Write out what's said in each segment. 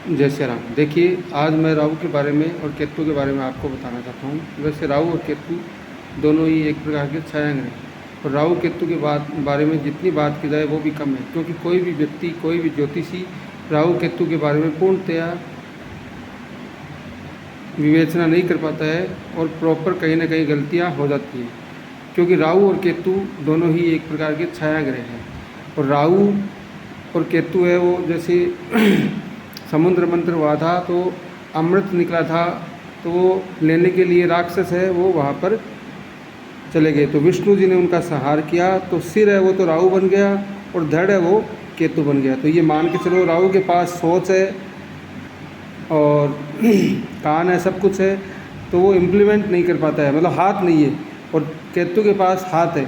जय श्री राम। देखिए, आज मैं राहु के बारे में और केतु के बारे में आपको बताना चाहता हूँ। वैसे राहु और केतु दोनों ही एक प्रकार के छायांग हैं, और राहु केतु के बारे में जितनी बात की जाए वो भी कम है, क्योंकि कोई भी व्यक्ति, कोई भी ज्योतिषी राहु केतु के बारे में पूर्णतया विवेचना नहीं कर पाता है, और प्रॉपर कहीं ना कहीं गलतियाँ हो जाती हैं, क्योंकि राहु और केतु दोनों ही एक प्रकार के छाया ग्रह हैं। और राहु और केतु है वो जैसे समुद्र मंथन हुआ था तो अमृत निकला था, तो वो लेने के लिए राक्षस है वो वहाँ पर चले गए, तो विष्णु जी ने उनका संहार किया। तो सिर है वो तो राहु बन गया, और धड़ है वो केतु बन गया। तो ये मान के चलो, राहु के पास सोच है और कान है, सब कुछ है, तो वो इम्प्लीमेंट नहीं कर पाता है, मतलब हाथ नहीं है, और केतु के पास हाथ है।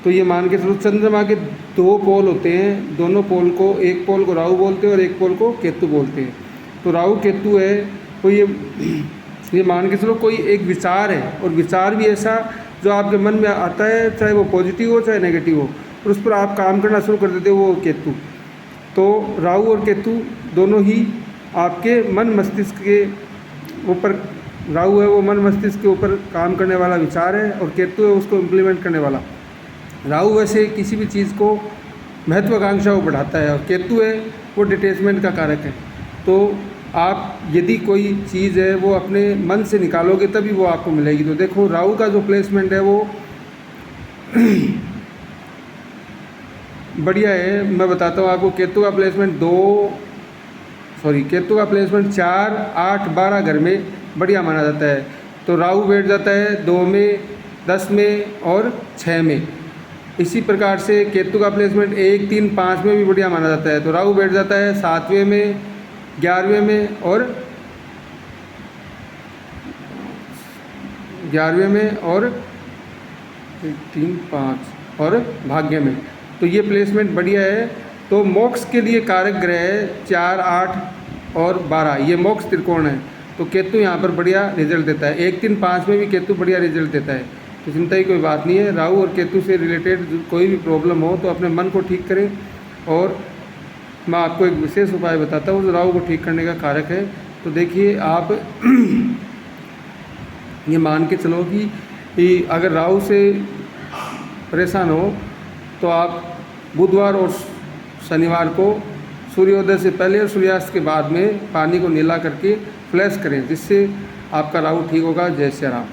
तो ये मान के चलो, चंद्रमा के दो पोल होते हैं, दोनों पोल को, एक पोल को राहु बोलते हैं और एक पोल को केतु बोलते हैं। तो राहु केतु है तो ये मान के चलो कोई एक विचार है, और विचार भी ऐसा जो आपके मन में आता है, चाहे वो पॉजिटिव हो चाहे नेगेटिव हो, और उस पर आप काम करना शुरू कर देते हो, वो केतु। तो राहु और केतु दोनों ही आपके मन मस्तिष्क के ऊपर, राहु है वो मन मस्तिष्क के ऊपर काम करने वाला विचार है, और केतु है उसको इम्प्लीमेंट करने वाला। राहु वैसे किसी भी चीज़ को महत्वाकांक्षा को बढ़ाता है, और केतु है वो डिटैचमेंट का कारक है। तो आप यदि कोई चीज़ है वो अपने मन से निकालोगे तभी वो आपको मिलेगी। तो देखो, राहु का जो प्लेसमेंट है वो बढ़िया है। मैं बताता हूँ आपको, केतु का प्लेसमेंट केतु का प्लेसमेंट 4, 8, 12 घर में बढ़िया माना जाता है। तो राहु बैठ जाता है 2 में, 10 में और 6 में। इसी प्रकार से केतु का प्लेसमेंट 1, 3, 5 में भी बढ़िया माना जाता है। तो राहु बैठ जाता है 7वें में, 11वें में और 3, 5 और भाग्य में। तो ये प्लेसमेंट बढ़िया है। तो मोक्ष के लिए कारक ग्रह है 4, 8 और 12, ये मोक्ष त्रिकोण है। तो केतु यहाँ पर बढ़िया रिजल्ट देता है। 1, 3, 5 में भी केतु बढ़िया रिजल्ट देता है, तो चिंता की कोई बात नहीं है। राहु और केतु से रिलेटेड कोई भी प्रॉब्लम हो तो अपने मन को ठीक करें, और मैं आपको एक विशेष उपाय बताता हूँ जो राहु को ठीक करने का कारक है। तो देखिए, आप ये मान के चलो कि अगर राहु से परेशान हो तो आप बुधवार और शनिवार को सूर्योदय से पहले और सूर्यास्त के बाद में पानी को नीला करके फ्लैश करें, जिससे आपका राहु ठीक होगा। जय श्री राम।